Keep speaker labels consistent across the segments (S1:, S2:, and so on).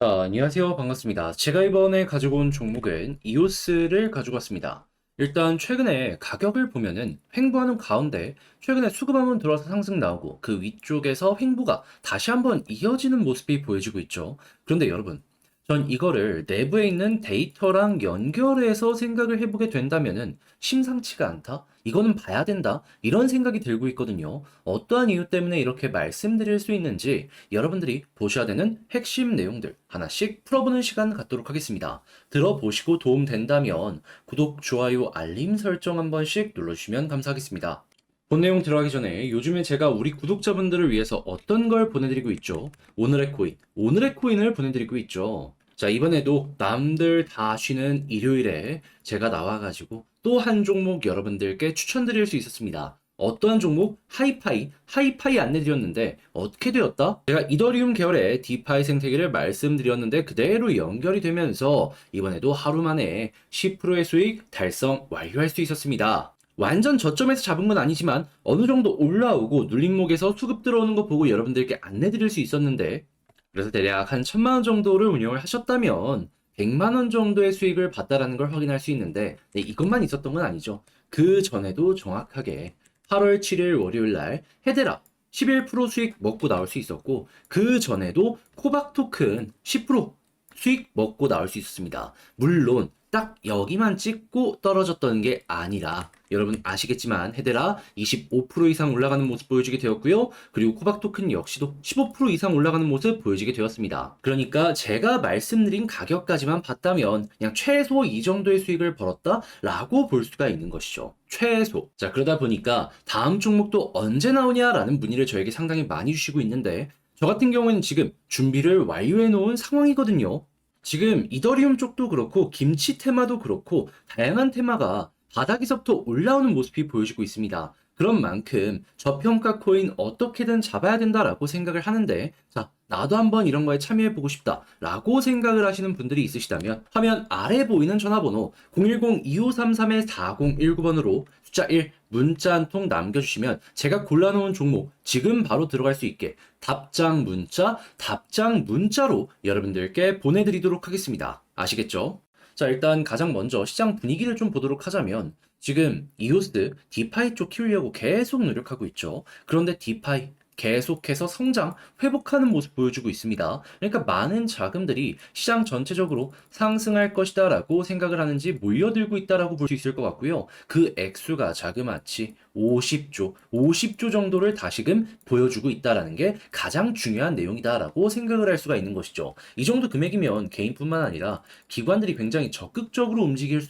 S1: 안녕하세요. 반갑습니다. 제가 이번에 가지고 온 종목은 이오스를 가지고 왔습니다. 일단 최근에 가격을 보면은 횡보하는 가운데 최근에 수급 한번 들어와서 상승 나오고 그 위쪽에서 횡보가 다시 한번 이어지는 모습이 보여지고 있죠. 그런데 여러분, 전 이거를 내부에 있는 데이터랑 연결해서 생각을 해보게 된다면은 심상치가 않다? 이거는 봐야 된다? 이런 생각이 들고 있거든요. 어떠한 이유 때문에 이렇게 말씀드릴 수 있는지 여러분들이 보셔야 되는 핵심 내용들 하나씩 풀어보는 시간 갖도록 하겠습니다. 들어보시고 도움 된다면 구독, 좋아요, 알림 설정 한 번씩 눌러주시면 감사하겠습니다. 본 내용 들어가기 전에 요즘에 제가 우리 구독자분들을 위해서 어떤 걸 보내드리고 있죠? 오늘의 코인을 보내드리고 있죠. 자, 이번에도 남들 다 쉬는 일요일에 제가 나와가지고 또 한 종목 여러분들께 추천드릴 수 있었습니다. 어떠한 종목? 하이파이 안내드렸는데 어떻게 되었다? 제가 이더리움 계열의 디파이 생태계를 말씀드렸는데 그대로 연결이 되면서 이번에도 하루 만에 10%의 수익 달성 완료할 수 있었습니다. 완전 저점에서 잡은 건 아니지만 어느 정도 올라오고 눌림목에서 수급 들어오는 거 보고 여러분들께 안내드릴 수 있었는데 그래서 대략 한 1000만 원 정도를 운영을 하셨다면 100만 원 정도의 수익을 봤다라는 걸 확인할 수 있는데 네, 이것만 있었던 건 아니죠. 그 전에도 정확하게 8월 7일 월요일 날 헤데라 11% 수익 먹고 나올 수 있었고 그 전에도 코박 토큰 10% 수익 먹고 나올 수 있었습니다. 물론 딱 여기만 찍고 떨어졌던 게 아니라 여러분 아시겠지만 헤데라 25% 이상 올라가는 모습 보여주게 되었고요. 그리고 코박 토큰 역시도 15% 이상 올라가는 모습 보여지게 되었습니다. 그러니까 제가 말씀드린 가격까지만 봤다면 그냥 최소 이 정도의 수익을 벌었다라고 볼 수가 있는 것이죠. 최소. 자, 그러다 보니까 다음 종목도 언제 나오냐라는 문의를 저에게 상당히 많이 주시고 있는데 저 같은 경우에는 지금 준비를 완료해 놓은 상황이거든요. 지금 이더리움 쪽도 그렇고 김치 테마도 그렇고 다양한 테마가 바닥에서부터 올라오는 모습이 보여지고 있습니다. 그런 만큼 저평가 코인 어떻게든 잡아야 된다라고 생각을 하는데 자, 나도 한번 이런 거에 참여해보고 싶다라고 생각을 하시는 분들이 있으시다면 화면 아래 보이는 전화번호 010-2533-4019번으로 숫자 1 문자 한 통 남겨주시면 제가 골라놓은 종목 지금 바로 들어갈 수 있게 답장 문자로 여러분들께 보내드리도록 하겠습니다. 아시겠죠? 자, 일단 가장 먼저 시장 분위기를 좀 보도록 하자면 지금 이오스 디파이 쪽 키우려고 계속 노력하고 있죠. 그런데 디파이 계속해서 성장, 회복하는 모습 보여주고 있습니다. 그러니까 많은 자금들이 시장 전체적으로 상승할 것이다 라고 생각을 하는지 몰려들고 있다라고 볼 수 있을 것 같고요. 그 액수가 자그마치 50조 정도를 다시금 보여주고 있다라는 게 가장 중요한 내용이다라고 생각을 할 수가 있는 것이죠. 이 정도 금액이면 개인뿐만 아니라 기관들이 굉장히 적극적으로 움직이고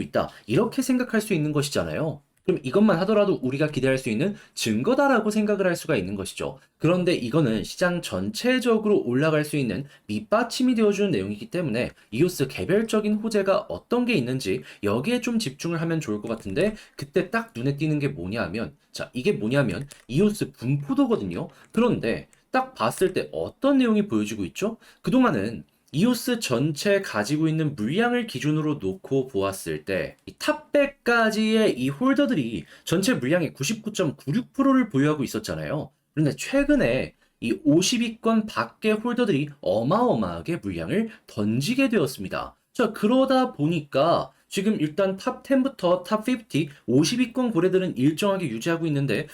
S1: 있다. 이렇게 생각할 수 있는 것이잖아요. 그럼 이것만 하더라도 우리가 기대할 수 있는 증거다라고 생각을 할 수가 있는 것이죠. 그런데 이거는 시장 전체적으로 올라갈 수 있는 밑받침이 되어주는 내용이기 때문에 이오스 개별적인 호재가 어떤 게 있는지 여기에 좀 집중을 하면 좋을 것 같은데 그때 딱 눈에 띄는 게 뭐냐면 자, 이게 뭐냐면 이오스 분포도거든요. 그런데 딱 봤을 때 어떤 내용이 보여지고 있죠? 그동안은 이오스 전체 가지고 있는 물량을 기준으로 놓고 보았을 때 탑 100까지의 이 홀더들이 전체 물량의 99.96%를 보유하고 있었잖아요. 그런데 최근에 이 50위권 밖의 홀더들이 어마어마하게 물량을 던지게 되었습니다. 자, 그러다 보니까 지금 일단 탑 10부터 탑 50, 50위권 고래들은 일정하게 유지하고 있는데,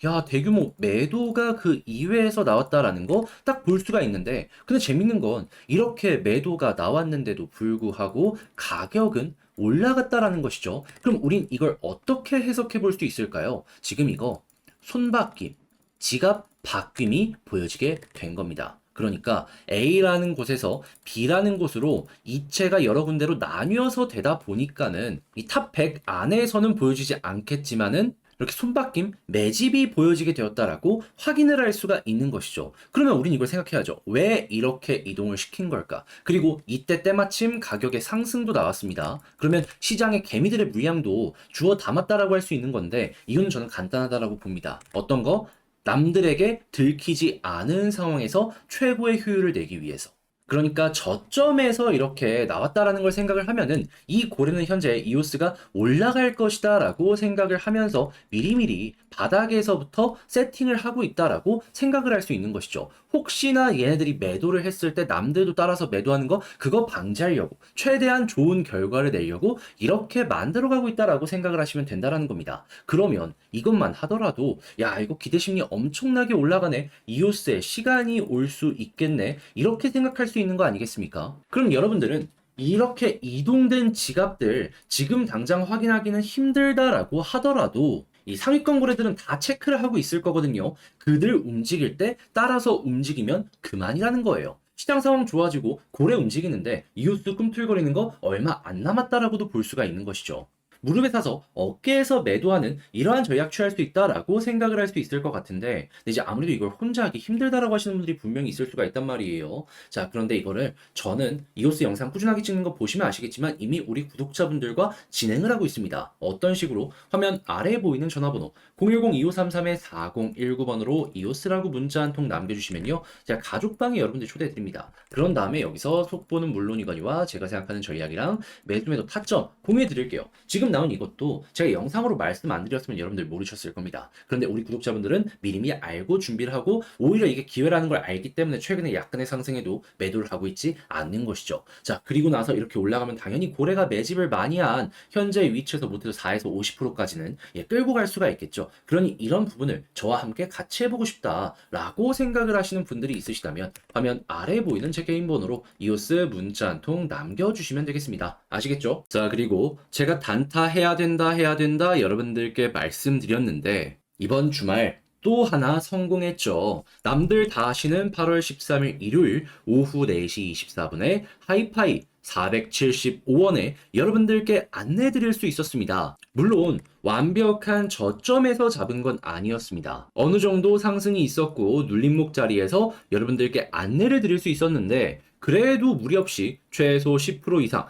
S1: 야, 대규모 매도가 그 이외에서 나왔다라는 거 딱 볼 수가 있는데, 근데 재밌는 건 이렇게 매도가 나왔는데도 불구하고 가격은 올라갔다라는 것이죠. 그럼 우린 이걸 어떻게 해석해 볼 수 있을까요? 지금 이거 손바뀜, 지갑 바뀜이 보여지게 된 겁니다. 그러니까 A라는 곳에서 B라는 곳으로 이체가 여러 군데로 나뉘어서 되다 보니까는 이 탑 100 안에서는 보여지지 않겠지만은 이렇게 손바뀜, 매집이 보여지게 되었다라고 확인을 할 수가 있는 것이죠. 그러면 우린 이걸 생각해야죠. 왜 이렇게 이동을 시킨 걸까? 그리고 이때 때마침 가격의 상승도 나왔습니다. 그러면 시장의 개미들의 물량도 주워 담았다라고 할 수 있는 건데 이유는 저는 간단하다라고 봅니다. 어떤 거? 남들에게 들키지 않은 상황에서 최고의 효율을 내기 위해서. 그러니까 저점에서 이렇게 나왔다라는 걸 생각을 하면은 이 고래는 현재 이오스가 올라갈 것이다라고 생각을 하면서 미리미리 바닥에서부터 세팅을 하고 있다라고 생각을 할 수 있는 것이죠. 혹시나 얘네들이 매도를 했을 때 남들도 따라서 매도하는 거 그거 방지하려고 최대한 좋은 결과를 내려고 이렇게 만들어가고 있다라고 생각을 하시면 된다라는 겁니다. 그러면 이것만 하더라도 야 이거 기대 심리 엄청나게 올라가네. 이오스의 시간이 올 수 있겠네. 이렇게 생각할 수 있는 거 아니겠습니까? 그럼 여러분들은 이렇게 이동된 지갑들 지금 당장 확인하기는 힘들다라고 하더라도 이 상위권 거래들은 다 체크를 하고 있을 거거든요. 그들 움직일 때 따라서 움직이면 그만이라는 거예요. 시장 상황 좋아지고 고래 움직이는데 이웃수 꿈틀거리는 거 얼마 안 남았다라고도 볼 수가 있는 것이죠. 무릎에 사서 어깨에서 매도하는 이러한 전략 취할 수 있다라고 생각을 할 수 있을 것 같은데 근데 이제 아무래도 이걸 혼자 하기 힘들다라고 하시는 분들이 분명히 있을 수가 있단 말이에요. 자, 그런데 이거를 저는 이오스 영상 꾸준하게 찍는 거 보시면 아시겠지만 이미 우리 구독자분들과 진행을 하고 있습니다. 어떤 식으로? 화면 아래에 보이는 전화번호 010-2533-4019번으로 이오스라고 문자 한 통 남겨주시면요. 제가 가족방에 여러분들 초대해드립니다. 그런 다음에 여기서 속보는 물론이거니와 제가 생각하는 전략이랑 매수매도 타점 공유해드릴게요. 지금 나온 이것도 제가 영상으로 말씀 안 드렸으면 여러분들 모르셨을 겁니다. 그런데 우리 구독자분들은 미리미리 알고 준비를 하고 오히려 이게 기회라는 걸 알기 때문에 최근에 약간의 상승에도 매도를 하고 있지 않는 것이죠. 자, 그리고 나서 이렇게 올라가면 당연히 고래가 매집을 많이 한 현재 위치에서 못해도 4에서 50%까지는 끌고 갈 수가 있겠죠. 그러니 이런 부분을 저와 함께 같이 해보고 싶다라고 생각을 하시는 분들이 있으시다면 화면 아래에 보이는 제 개인 번호로 이오스 문자 한 통 남겨주시면 되겠습니다. 아시겠죠? 자, 그리고 제가 단타 해야 된다 여러분들께 말씀드렸는데 이번 주말 또 하나 성공했죠. 남들 다 하시는 8월 13일 일요일 오후 4시 24분에 하이파이 475원에 여러분들께 안내 드릴 수 있었습니다. 물론 완벽한 저점에서 잡은 건 아니었습니다. 어느 정도 상승이 있었고 눌림목 자리에서 여러분들께 안내를 드릴 수 있었는데 그래도 무리 없이 최소 10% 이상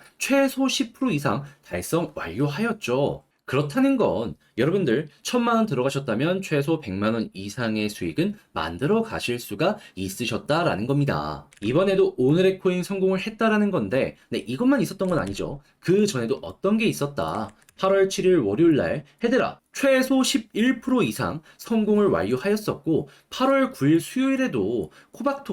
S1: 달성 완료하였죠. 그렇다는 건 여러분들 1000만 원 들어가셨다면 최소 100만 원 이상의 수익은 만들어 가실 수가 있으셨다라는 겁니다. 이번에도 오늘의 코인 성공을 했다라는 건데 네, 이것만 있었던 건 아니죠. 그 전에도 어떤 게 있었다. 8월 7일 월요일 날 헤드라 최소 11% 이상 성공을 완료하였었고 8월 9일 수요일에도 코박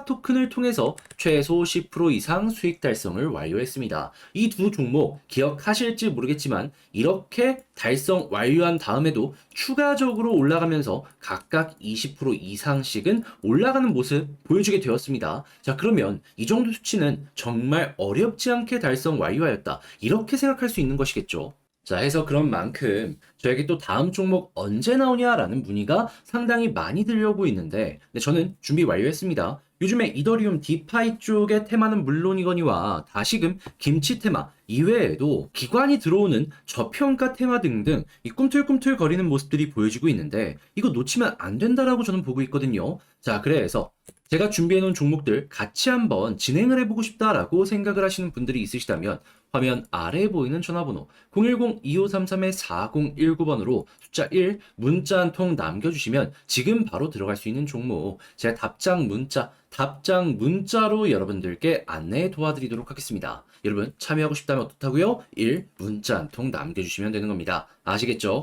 S1: 토큰을 통해서 최소 10% 이상 수익 달성을 완료했습니다. 이 두 종목 기억하실지 모르겠지만 이렇게 달성 완료한 다음에도 추가적으로 올라가면서 각각 20% 이상씩은 올라가는 모습 보여주게 되었습니다. 자, 그러면 이 정도 수치는 정말 어렵지 않게 달성 완료하였다. 이렇게 생각할 수 있는 것이겠죠. 자, 해서 그런 만큼 저에게 또 다음 종목 언제 나오냐라는 문의가 상당히 많이 들려오고 있는데 저는 준비 완료했습니다. 요즘에 이더리움 디파이 쪽의 테마는 물론이거니와 다시금 김치 테마 이외에도 기관이 들어오는 저평가 테마 등등 이 꿈틀꿈틀 거리는 모습들이 보여지고 있는데 이거 놓치면 안 된다라고 저는 보고 있거든요. 자, 그래서 제가 준비해놓은 종목들 같이 한번 진행을 해보고 싶다라고 생각을 하시는 분들이 있으시다면 화면 아래에 보이는 전화번호 010-2533-4019번으로 숫자 1 문자 한 통 남겨주시면 지금 바로 들어갈 수 있는 종목 제가 답장 문자로 여러분들께 안내 도와드리도록 하겠습니다. 여러분 참여하고 싶다면 어떻다고요? 1 문자 한 통 남겨주시면 되는 겁니다. 아시겠죠?